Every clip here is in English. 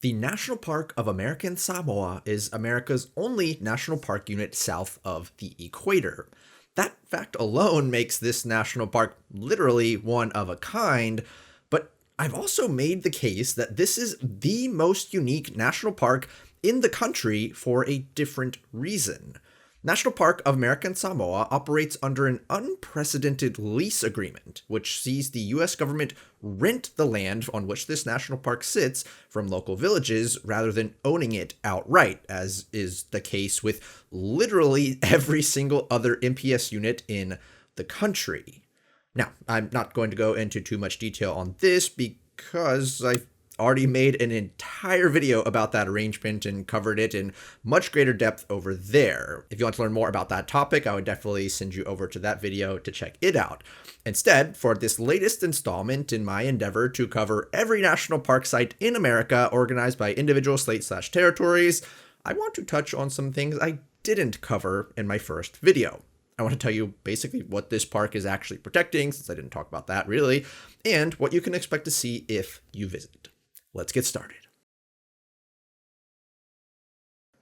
The National Park of American Samoa is America's only national park unit south of the equator. That fact alone makes this national park literally one of a kind, but I've also made the case that this is the most unique national park in the country for a different reason. National Park of American Samoa operates under an unprecedented lease agreement, which sees the US government rent the land on which this national park sits from local villages rather than owning it outright, as is the case with literally every single other NPS unit in the country. Now, I'm not going to go into too much detail on this because I've already made an entire video about that arrangement and covered it in much greater depth over there. If you want to learn more about that topic, I would definitely send you over to that video to check it out. Instead, for this latest installment in my endeavor to cover every national park site in America organized by individual states/territories, I want to touch on some things I didn't cover in my first video. I want to tell you basically what this park is actually protecting, since I didn't talk about that really, and what you can expect to see if you visit. Let's get started.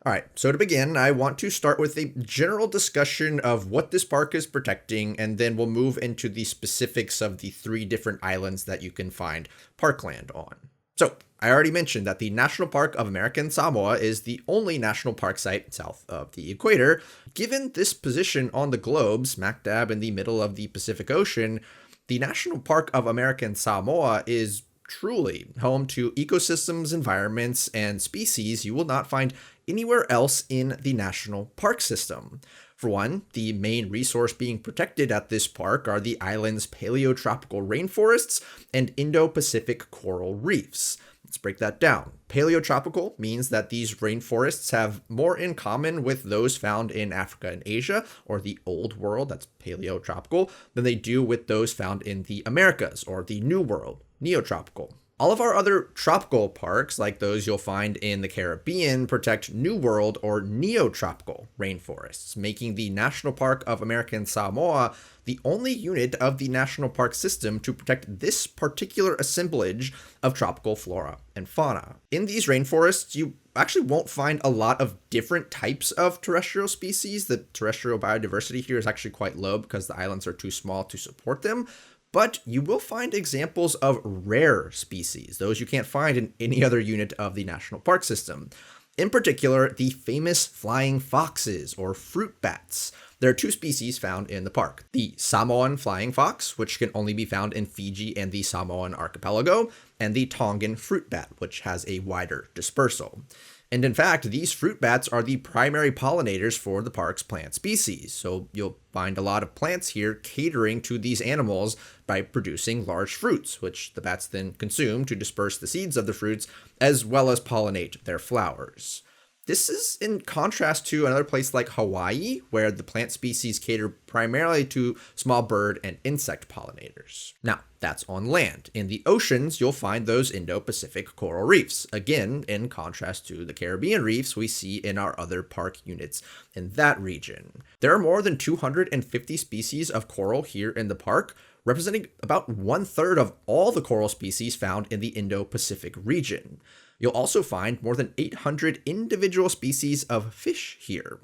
All right, so to begin, I want to start with a general discussion of what this park is protecting, and then we'll move into the specifics of the 3 different islands that you can find parkland on. So, I already mentioned that the National Park of American Samoa is the only national park site south of the equator. Given this position on the globe, smack dab in the middle of the Pacific Ocean, the National Park of American Samoa is truly home to ecosystems, environments, and species you will not find anywhere else in the national park system. For one, the main resource being protected at this park are the island's paleotropical rainforests and Indo-Pacific coral reefs. Let's break that down. Paleotropical means that these rainforests have more in common with those found in Africa and Asia, or the Old World, that's paleotropical, than they do with those found in the Americas, or the New World, neotropical. All of our other tropical parks, like those you'll find in the Caribbean, protect New World or neotropical rainforests, making the National Park of American Samoa the only unit of the national park system to protect this particular assemblage of tropical flora and fauna. In these rainforests, you actually won't find a lot of different types of terrestrial species. The terrestrial biodiversity here is actually quite low because the islands are too small to support them. But you will find examples of rare species, those you can't find in any other unit of the national park system. In particular, the famous flying foxes, or fruit bats. There are 2 species found in the park. The Samoan flying fox, which can only be found in Fiji and the Samoan archipelago, and the Tongan fruit bat, which has a wider dispersal. And in fact, these fruit bats are the primary pollinators for the park's plant species, so you'll find a lot of plants here catering to these animals by producing large fruits, which the bats then consume to disperse the seeds of the fruits, as well as pollinate their flowers. This is in contrast to another place like Hawaii, where the plant species cater primarily to small bird and insect pollinators. Now, that's on land. In the oceans, you'll find those Indo-Pacific coral reefs, again, in contrast to the Caribbean reefs we see in our other park units in that region. There are more than 250 species of coral here in the park, representing about 1/3 of all the coral species found in the Indo-Pacific region. You'll also find more than 800 individual species of fish here.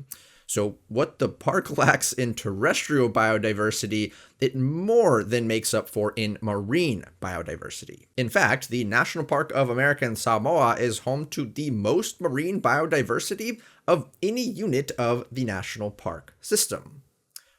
So what the park lacks in terrestrial biodiversity, it more than makes up for in marine biodiversity. In fact, the National Park of American Samoa is home to the most marine biodiversity of any unit of the national park system.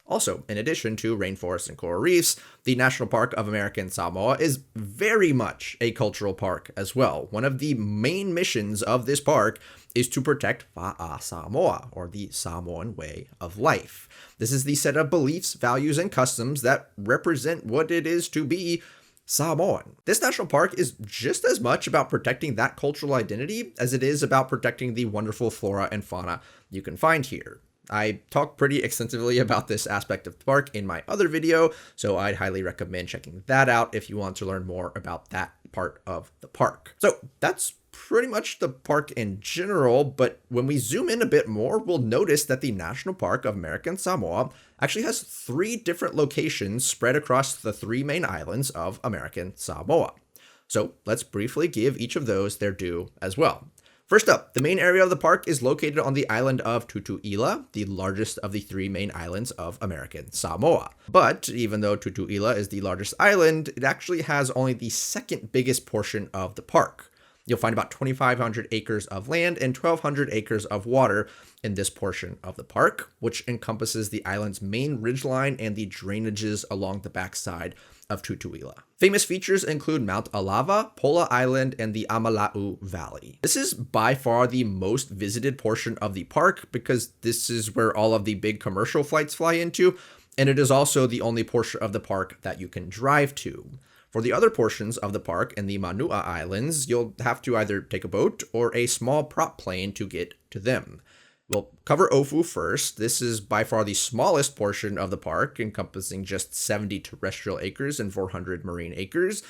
Also, in addition to rainforests and coral reefs, the National Park of American Samoa is very much a cultural park as well. One of the main missions of this park is to protect Fa'a Samoa, or the Samoan way of life. This is the set of beliefs, values, and customs that represent what it is to be Samoan. This national park is just as much about protecting that cultural identity as it is about protecting the wonderful flora and fauna you can find here. I talk pretty extensively about this aspect of the park in my other video, so I'd highly recommend checking that out if you want to learn more about that part of the park. So that's pretty much the park in general, but when we zoom in a bit more, we'll notice that the National Park of American Samoa actually has 3 different locations spread across the 3 main islands of American Samoa. So let's briefly give each of those their due as well. First up, the main area of the park is located on the island of Tutuila, the largest of the 3 main islands of American Samoa. But even though Tutuila is the largest island, it actually has only the second biggest portion of the park. You'll find about 2,500 acres of land and 1,200 acres of water in this portion of the park, which encompasses the island's main ridgeline and the drainages along the backside of Tutuila. Famous features include Mount Alava, Pola Island, and the Amala'u Valley. This is by far the most visited portion of the park because this is where all of the big commercial flights fly into, and it is also the only portion of the park that you can drive to. For the other portions of the park in the Manua Islands, you'll have to either take a boat or a small prop plane to get to them. We'll cover Ofu first. This is by far the smallest portion of the park, encompassing just 70 terrestrial acres and 400 marine acres,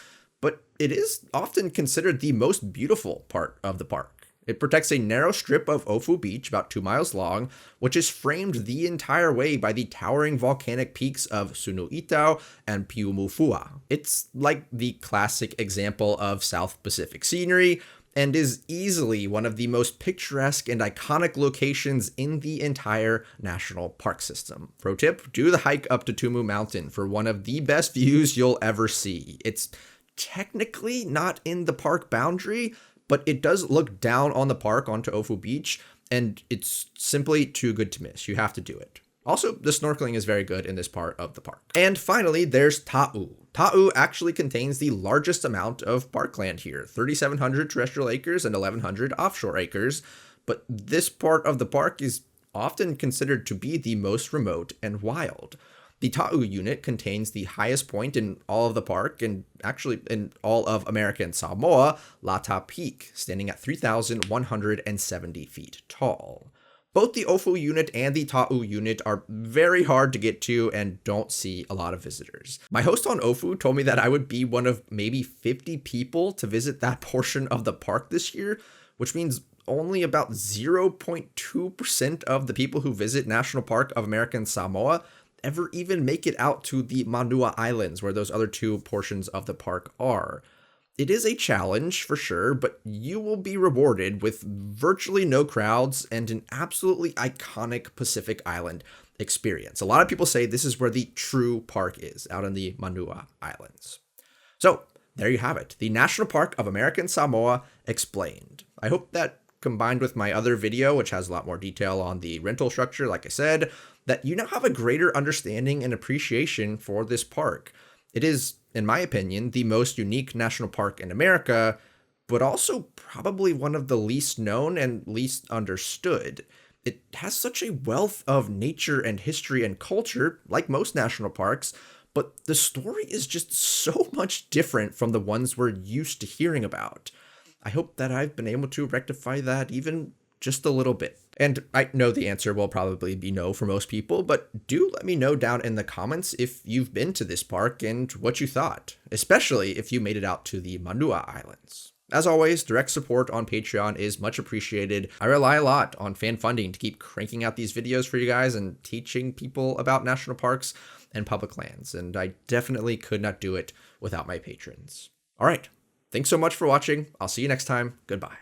but it is often considered the most beautiful part of the park. It protects a narrow strip of Ofu Beach, about 2 miles long, which is framed the entire way by the towering volcanic peaks of Sunuitao and Piumufua. It's like the classic example of South Pacific scenery, and is easily one of the most picturesque and iconic locations in the entire national park system. Pro tip, do the hike up to Tumu Mountain for one of the best views you'll ever see. It's technically not in the park boundary, but it does look down on the park onto Ofu Beach, and it's simply too good to miss. You have to do it. Also, the snorkeling is very good in this part of the park. And finally, there's Ta'u. Ta'u actually contains the largest amount of parkland here, 3,700 terrestrial acres and 1,100 offshore acres, but this part of the park is often considered to be the most remote and wild. The Ta'u unit contains the highest point in all of the park, and actually in all of American Samoa, Lata Peak, standing at 3,170 feet tall. Both the Ofu unit and the Ta'u unit are very hard to get to and don't see a lot of visitors. My host on Ofu told me that I would be one of maybe 50 people to visit that portion of the park this year, which means only about 0.2% of the people who visit National Park of American Samoa ever even make it out to the Manua Islands, where those other 2 portions of the park are. It is a challenge for sure, but you will be rewarded with virtually no crowds and an absolutely iconic Pacific Island experience. A lot of people say this is where the true park is, out in the Manua Islands. So there you have it, the National Park of American Samoa explained. I hope that combined with my other video, which has a lot more detail on the rental structure, like I said, that you now have a greater understanding and appreciation for this park. It is, in my opinion, the most unique national park in America, but also probably one of the least known and least understood. It has such a wealth of nature and history and culture, like most national parks, but the story is just so much different from the ones we're used to hearing about. I hope that I've been able to rectify that even just a little bit. And I know the answer will probably be no for most people, but do let me know down in the comments if you've been to this park and what you thought, especially if you made it out to the Manua Islands. As always, direct support on Patreon is much appreciated. I rely a lot on fan funding to keep cranking out these videos for you guys and teaching people about national parks and public lands, and I definitely could not do it without my patrons. All right, thanks so much for watching. I'll see you next time. Goodbye.